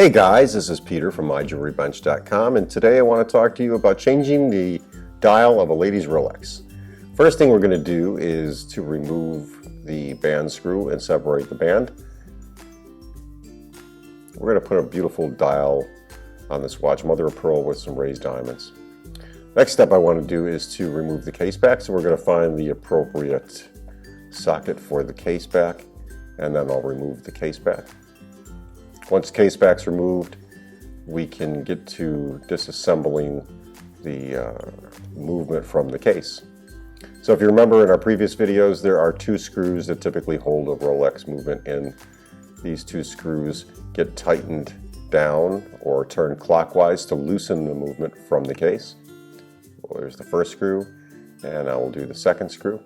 Hey guys, this is Peter from MyJewelryBench.com, and today I want to talk to you about changing the dial of a Ladies Rolex. First thing we're going to do is to remove the band screw and separate the band. We're going to put a beautiful dial on this watch, mother of pearl with some raised diamonds. Next step I want to do is to remove the case back, so we're going to find the appropriate socket for the case back, and then I'll remove the case back. Once the case back's removed, we can get to disassembling the movement from the case. So if you remember in our previous videos, there are two screws that typically hold a Rolex movement in. These two screws get tightened down or turned clockwise to loosen the movement from the case. Well, there's the first screw, and I will do the second screw.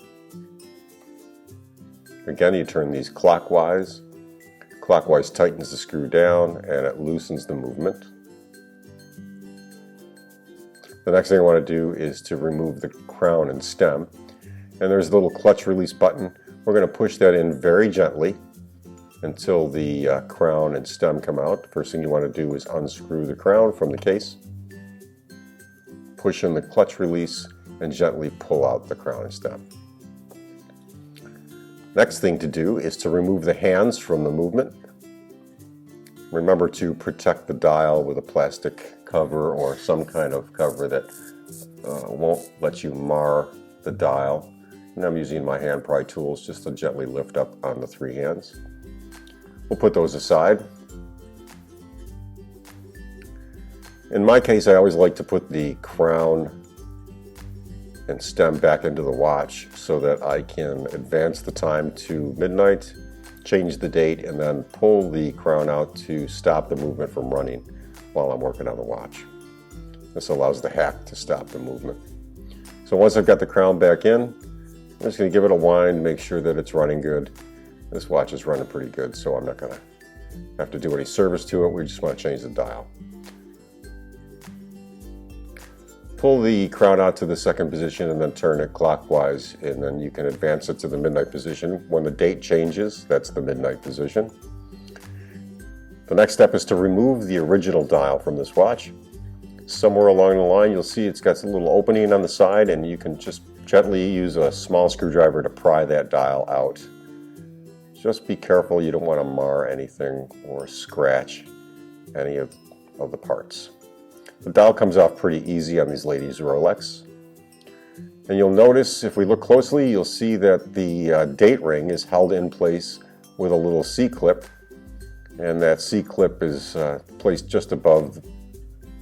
Again, you turn these clockwise. Clockwise tightens the screw down and it loosens the movement. The next thing I want to do is to remove the crown and stem. And there's a little clutch release button. We're going to push that in very gently until the crown and stem come out. First thing you want to do is unscrew the crown from the case. Push in the clutch release and gently pull out the crown and stem. Next thing to do is to remove the hands from the movement. Remember to protect the dial with a plastic cover or some kind of cover that won't let you mar the dial. And I'm using my hand pry tools just to gently lift up on the three hands. We'll put those aside. In my case, I always like to put the crown and stem back into the watch so that I can advance the time to midnight, change the date, and then pull the crown out to stop the movement from running while I'm working on the watch. This allows the hack to stop the movement. So once I've got the crown back in, I'm just going to give it a wind, make sure that it's running good. This watch is running pretty good, so I'm not going to have to do any service to it. We just want to change the dial. Pull the crown out to the second position and then turn it clockwise, and then you can advance it to the midnight position. When the date changes, that's the midnight position. The next step is to remove the original dial from this watch. Somewhere along the line you'll see it's got a little opening on the side, and you can just gently use a small screwdriver to pry that dial out. Just be careful, you don't want to mar anything or scratch any of the parts. The dial comes off pretty easy on these Ladies Rolex. And you'll notice, if we look closely, you'll see that the date ring is held in place with a little C-clip. And that C-clip is placed just above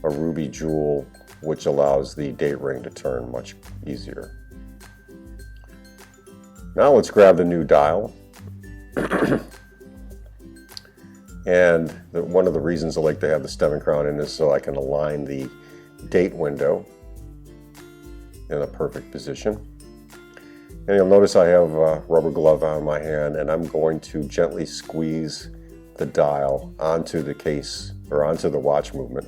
a ruby jewel, which allows the date ring to turn much easier. Now let's grab the new dial. And one of the reasons I like to have the stem and crown in is so I can align the date window in a perfect position. And you'll notice I have a rubber glove on my hand, and I'm going to gently squeeze the dial onto the case or onto the watch movement.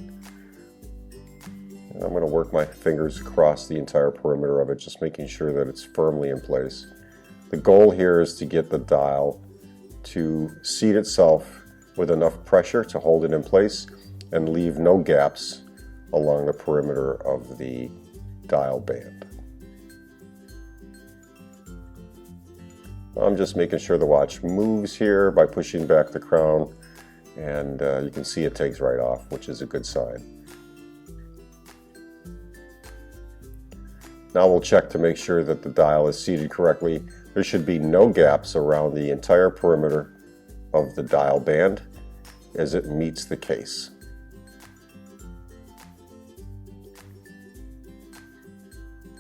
And I'm going to work my fingers across the entire perimeter of it, just making sure that it's firmly in place. The goal here is to get the dial to seat itself with enough pressure to hold it in place and leave no gaps along the perimeter of the dial band. I'm just making sure the watch moves here by pushing back the crown, and you can see it takes right off, which is a good sign. Now we'll check to make sure that the dial is seated correctly. There should be no gaps around the entire perimeter of the dial band as it meets the case.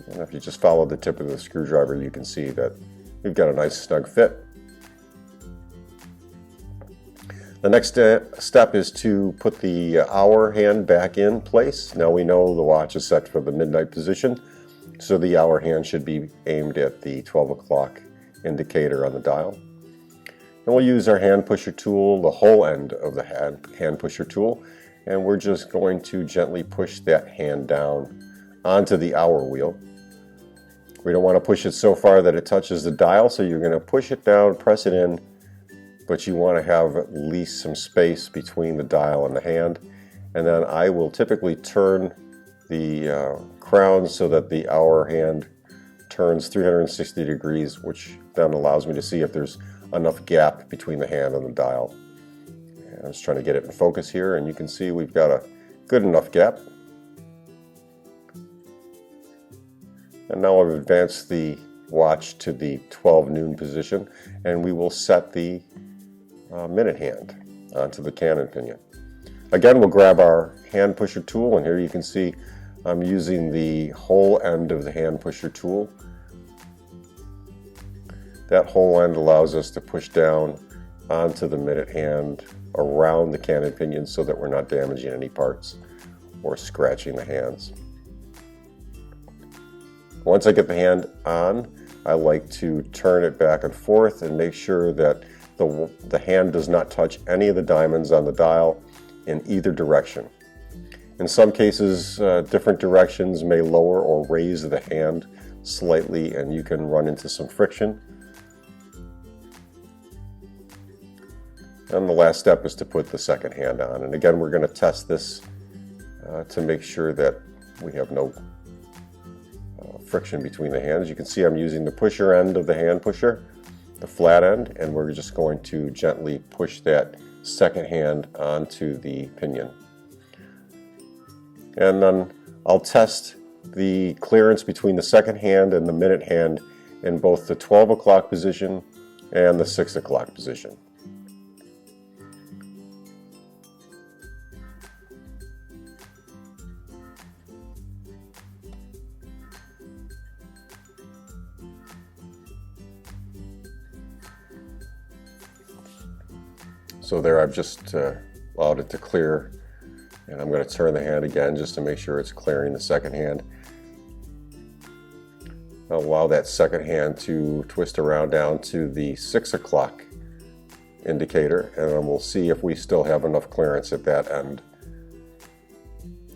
And if you just follow the tip of the screwdriver, you can see that we've got a nice snug fit. The next step is to put the hour hand back in place. Now we know the watch is set for the midnight position, so the hour hand should be aimed at the 12 o'clock indicator on the dial. And we'll use our hand pusher tool, the whole end of the hand pusher tool, and we're just going to gently push that hand down onto the hour wheel. We don't want to push it so far that it touches the dial, so you're going to push it down, press it in, but you want to have at least some space between the dial and the hand. And then I will typically turn the crown so that the hour hand turns 360 degrees, which then allows me to see if there's enough gap between the hand and the dial. And I'm just trying to get it in focus here, and you can see we've got a good enough gap. And now I've advanced the watch to the 12 noon position, and we will set the minute hand onto the cannon pinion. Again, we'll grab our hand pusher tool, and here you can see I'm using the whole end of the hand pusher tool. That whole end allows us to push down onto the minute hand around the cannon pinion so that we're not damaging any parts or scratching the hands. Once I get the hand on, I like to turn it back and forth and make sure that the hand does not touch any of the diamonds on the dial in either direction. In some cases, different directions may lower or raise the hand slightly, and you can run into some friction. And the last step is to put the second hand on. And again, we're going to test this to make sure that we have no friction between the hands. You can see I'm using the pusher end of the hand pusher, the flat end, and we're just going to gently push that second hand onto the pinion. And then I'll test the clearance between the second hand and the minute hand in both the 12 o'clock position and the 6 o'clock position. So there, I've just allowed it to clear, and I'm going to turn the hand again just to make sure it's clearing the second hand. I'll allow that second hand to twist around down to the 6 o'clock indicator, and then we'll see if we still have enough clearance at that end,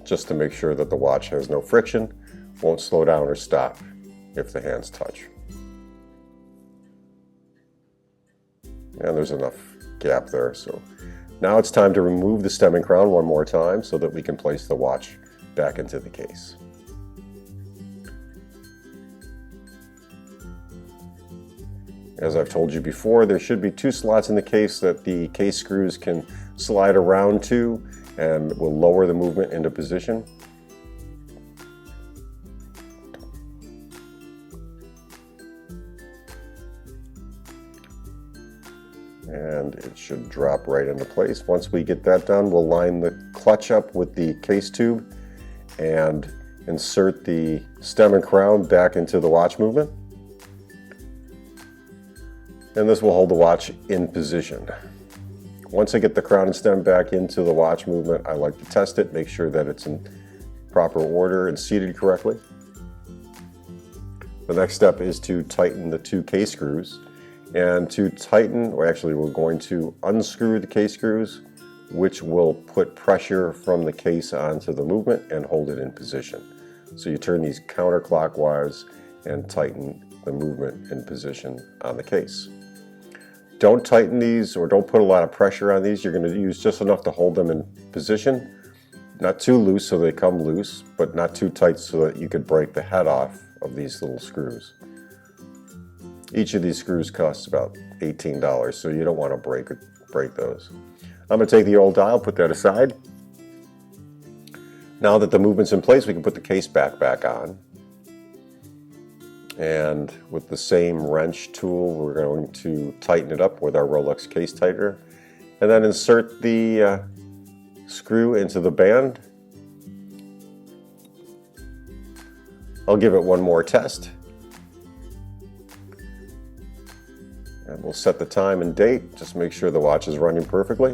just to make sure that the watch has no friction, won't slow down or stop if the hands touch. And there's enough gap there. So now it's time to remove the stemming crown one more time so that we can place the watch back into the case. As I've told you before, there should be 2 slots in the case that the case screws can slide around to and will lower the movement into position. And it should drop right into place. Once we get that done, we'll line the clutch up with the case tube and insert the stem and crown back into the watch movement. And this will hold the watch in position. Once I get the crown and stem back into the watch movement, I like to test it, make sure that it's in proper order and seated correctly. The next step is to tighten the 2 case screws. And to tighten, or actually we're going to unscrew the case screws, which will put pressure from the case onto the movement and hold it in position. So you turn these counterclockwise and tighten the movement in position on the case. Don't tighten these, or don't put a lot of pressure on these. You're going to use just enough to hold them in position. Not too loose so they come loose, but not too tight so that you could break the head off of these little screws. Each of these screws costs about $18, so you don't want to break those. I'm going to take the old dial, put that aside. Now that the movement's in place, we can put the case back on. And with the same wrench tool, we're going to tighten it up with our Rolex case tightener. And then insert the screw into the band. I'll give it one more test. And we'll set the time and date, just make sure the watch is running perfectly.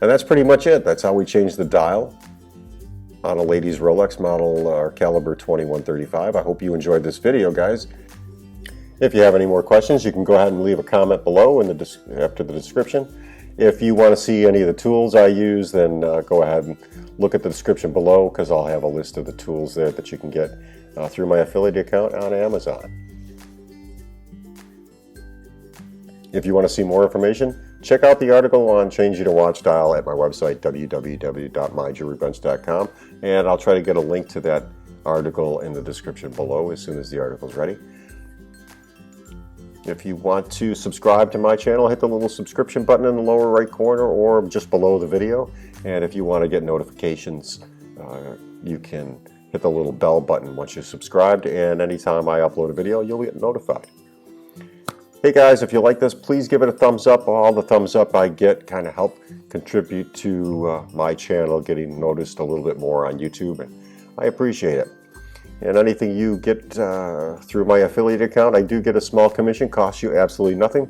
And that's pretty much it. That's how we change the dial on a Ladies Rolex model caliber 2135. I hope you enjoyed this video, guys. If you have any more questions, you can go ahead and leave a comment below after the description. If you want to see any of the tools I use, then go ahead and look at the description below, because I'll have a list of the tools there that you can get through my affiliate account on Amazon. If you want to see more information, Check out the article on changing a watch dial at my website, www.myjewelrybunch.com, and I'll try to get a link to that article in the description below as soon as the article is ready. If you want to subscribe to my channel, hit the little subscription button in the lower right corner or just below the video. And if you want to get notifications, you can hit the little bell button once you're subscribed, and anytime I upload a video, you'll get notified. Hey guys, if you like this, please give it a thumbs up. All the thumbs up I get kind of help contribute to my channel getting noticed a little bit more on YouTube, and I appreciate it. And anything you get through my affiliate account, I do get a small commission, costs you absolutely nothing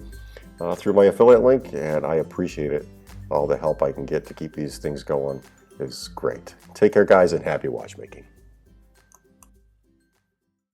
through my affiliate link, and I appreciate it. All the help I can get to keep these things going is great. Take care guys, and happy watchmaking.